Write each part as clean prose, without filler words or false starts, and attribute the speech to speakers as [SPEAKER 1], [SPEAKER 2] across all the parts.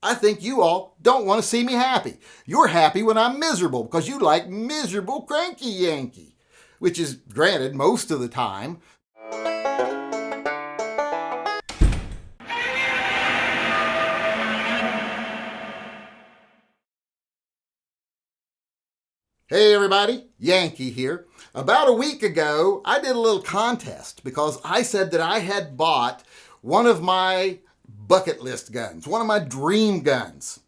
[SPEAKER 1] I think you all don't want to see me happy. You're happy when I'm miserable because you like miserable cranky Yankee, which is, granted, most of the time. Hey everybody, Yankee here. About a week ago, I did a little contest because I said that I had bought one of my bucket list guns, one of my dream guns,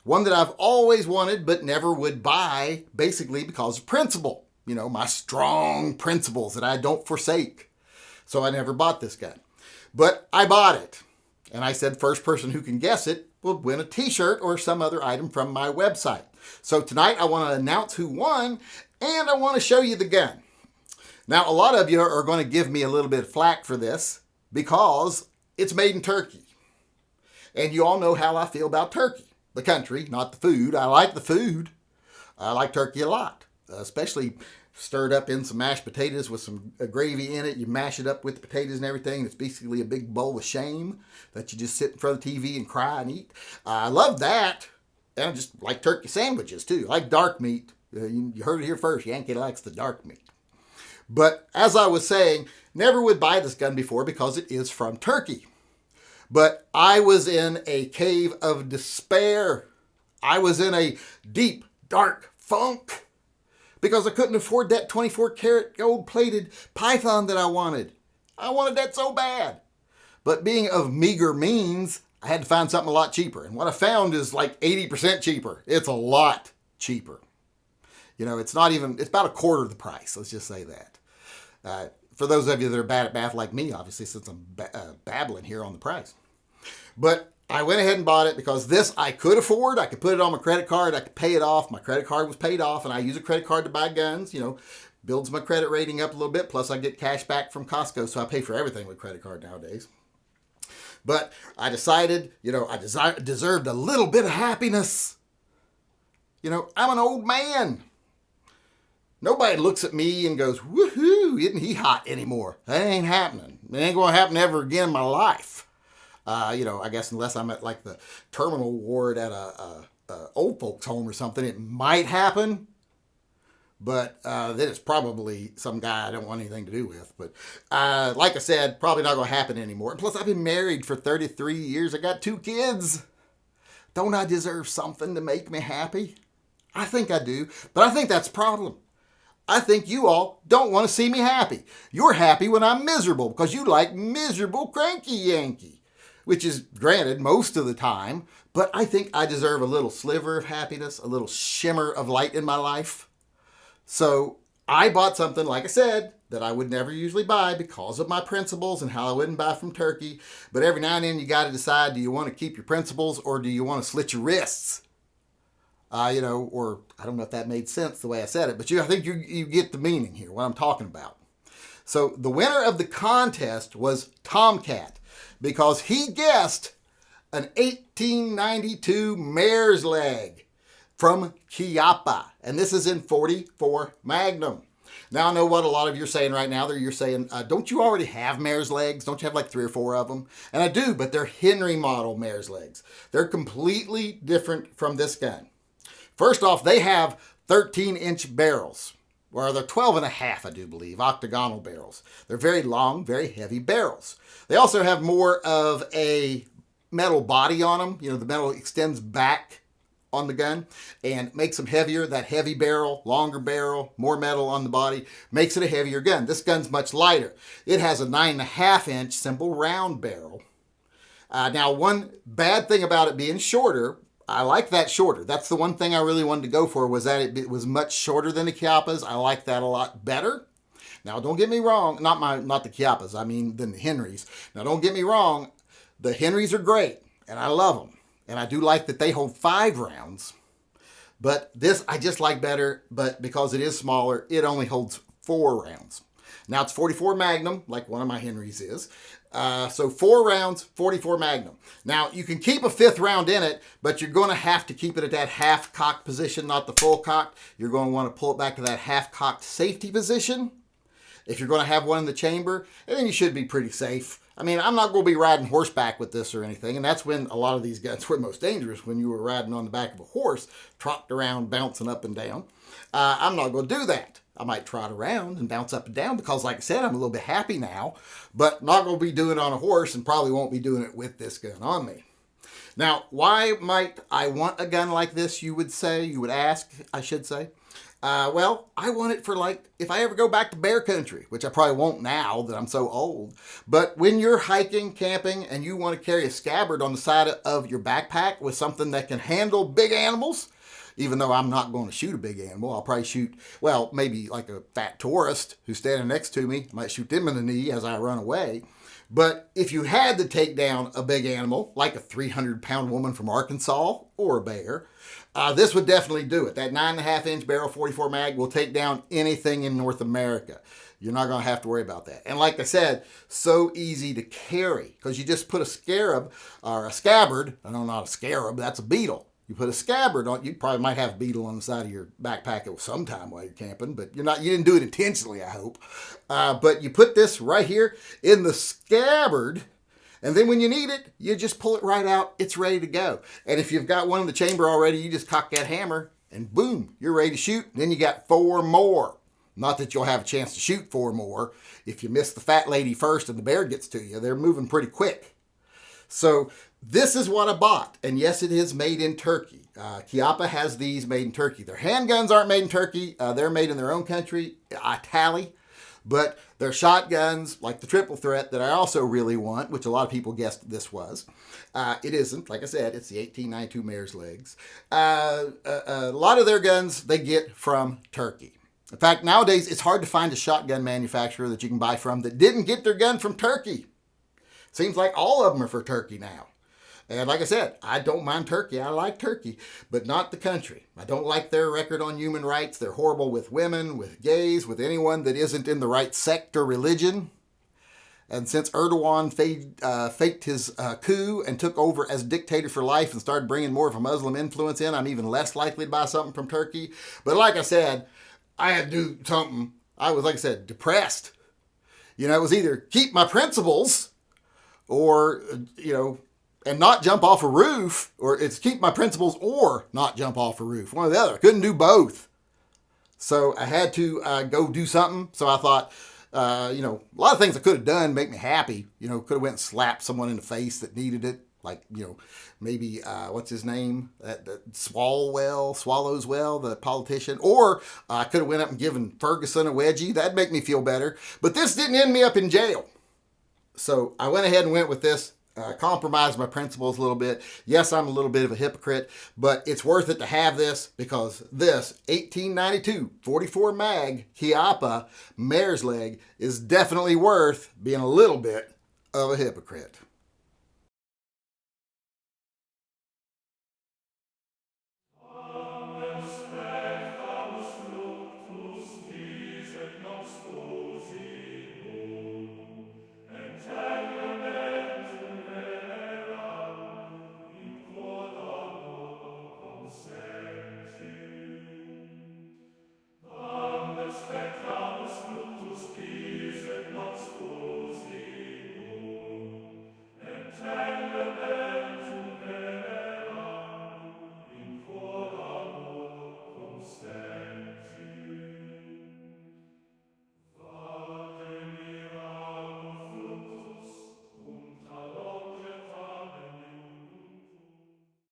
[SPEAKER 1] one that I've always wanted but never would buy, basically because of principle. You know, my strong principles that I don't forsake. So I never bought this gun. But I bought it. And I said first person who can guess it will win a t-shirt or some other item from my website. So tonight I want to announce who won and I want to show you the gun. Now a lot of you are going to give me a little bit of flack for this because it's made in Turkey. And you all know how I feel about Turkey. The country, not the food. I like the food. I like turkey a lot, especially stirred up in some mashed potatoes with some gravy in it. You mash it up with the potatoes and everything. It's basically a big bowl of shame that you just sit in front of the TV and cry and eat. I love that. And I just like turkey sandwiches too. I like dark meat. You heard it here first. Yankee likes the dark meat. But as I was saying, never would buy this gun before because it is from Turkey. But I was in a cave of despair. I was in a deep, dark funk because I couldn't afford that 24-karat gold-plated python that I wanted. I wanted that so bad. But being of meager means, I had to find something a lot cheaper. And what I found is like 80% cheaper. It's a lot cheaper. You know, it's about a quarter of the price. Let's just say that. For those of you that are bad at math like me, obviously, since I'm babbling here on the price. But I went ahead and bought it because this I could afford. I could put it on my credit card. I could pay it off. My credit card was paid off, and I use a credit card to buy guns. You know, builds my credit rating up a little bit. Plus, I get cash back from Costco, so I pay for everything with credit card nowadays. But I decided, you know, I deserved a little bit of happiness. You know, I'm an old man. Nobody looks at me and goes, woohoo, isn't he hot anymore? That ain't happening. It ain't going to happen ever again in my life. You know, I guess unless I'm at like the terminal ward at a old folks home or something, it might happen. But then it's probably some guy I don't want anything to do with. But like I said, probably not going to happen anymore. And plus, I've been married for 33 years. I got 2 kids. Don't I deserve something to make me happy? I think I do. But I think that's a problem. I think you all don't want to see me happy. You're happy when I'm miserable because you like miserable cranky Yankee, which is, granted, most of the time. But I think I deserve a little sliver of happiness, a little shimmer of light in my life. So I bought something, like I said, that I would never usually buy because of my principles and how I wouldn't buy from Turkey. But every now and then you got to decide, do you want to keep your principles or do you want to slit your wrists? You know, or I don't know if that made sense the way I said it, but I think you get the meaning here, what I'm talking about. So the winner of the contest was Tomcat because he guessed an 1892 mare's leg from Chiappa. And this is in .44 Magnum. Now I know what a lot of you are saying right now. You're saying, don't you already have mare's legs? Don't you have like 3 or 4 of them? And I do, but they're Henry model mare's legs. They're completely different from this gun. First off, they have 13-inch barrels, or they're 12 and a half, I do believe, octagonal barrels. They're very long, very heavy barrels. They also have more of a metal body on them. You know, the metal extends back on the gun and makes them heavier. That heavy barrel, longer barrel, more metal on the body, makes it a heavier gun. This gun's much lighter. It has a 9.5-inch simple round barrel. Now, one bad thing about it being shorter, I like that shorter. That's the one thing I really wanted to go for, was that it was much shorter than the Chiappas. I like that a lot better. Now, don't get me wrong. Not the Chiappas. I mean, than the Henrys. Now, don't get me wrong. The Henrys are great, and I love them. And I do like that they hold 5 rounds. But this I just like better, but because it is smaller, it only holds 4 rounds. Now, it's .44 Magnum, like one of my Henrys is. So 4 rounds, .44 Magnum. Now, you can keep a 5th round in it, but you're going to have to keep it at that half-cocked position, not the full-cocked. You're going to want to pull it back to that half-cocked safety position if you're going to have one in the chamber, and then you should be pretty safe. I mean, I'm not going to be riding horseback with this or anything, and that's when a lot of these guns were most dangerous, when you were riding on the back of a horse, trotting around, bouncing up and down. I'm not going to do that. I might trot around and bounce up and down because, like I said, I'm a little bit happy now, but not going to be doing it on a horse and probably won't be doing it with this gun on me. Now, why might I want a gun like this, you would ask, I should say. Well, I want it for, like, if I ever go back to bear country, which I probably won't now that I'm so old. But when you're hiking, camping, and you want to carry a scabbard on the side of your backpack with something that can handle big animals, even though I'm not going to shoot a big animal, I'll probably shoot, well, maybe like a fat tourist who's standing next to me, I might shoot them in the knee as I run away. But if you had to take down a big animal, like a 300-pound woman from Arkansas or a bear, this would definitely do it. That 9.5-inch barrel 44 mag will take down anything in North America. You're not going to have to worry about that. And like I said, so easy to carry because you just put a scarab or a scabbard. I don't know, not a scarab, that's a beetle. You put a scabbard on, you probably might have a beetle on the side of your backpack at some time while you're camping, but you didn't do it intentionally, I hope. But you put this right here in the scabbard, and then when you need it, you just pull it right out. It's ready to go. And if you've got one in the chamber already, you just cock that hammer, and boom, you're ready to shoot. Then you got 4 more. Not that you'll have a chance to shoot 4 more. If you miss the fat lady first and the bear gets to you, they're moving pretty quick. So this is what I bought. And yes, it is made in Turkey. Chiappa has these made in Turkey. Their handguns aren't made in Turkey. They're made in their own country, Italy. But their shotguns, like the triple threat that I also really want, which a lot of people guessed this was. It isn't. Like I said, it's the 1892 Mare's Legs. A lot of their guns they get from Turkey. In fact, nowadays, it's hard to find a shotgun manufacturer that you can buy from that didn't get their gun from Turkey. Seems like all of them are for Turkey now. And like I said, I don't mind Turkey. I like Turkey, but not the country. I don't like their record on human rights. They're horrible with women, with gays, with anyone that isn't in the right sect or religion. And since Erdogan faked his coup and took over as dictator for life and started bringing more of a Muslim influence in, I'm even less likely to buy something from Turkey. But like I said, I had to do something. I was, like I said, depressed. It was either keep my principles or, and not jump off a roof, or it's keep my principles or not jump off a roof. One or the other. I couldn't do both. So I had to go do something. So I thought, a lot of things I could have done make me happy. Could have went and slapped someone in the face that needed it. Like, maybe, what's his name? That Swallowswell, the politician. Or I could have went up and given Ferguson a wedgie. That'd make me feel better. But this didn't end me up in jail. So I went ahead and went with this. Compromised my principles a little bit. Yes, I'm a little bit of a hypocrite, but it's worth it to have this because this 1892 44 mag Chiappa Mare's Leg is definitely worth being a little bit of a hypocrite.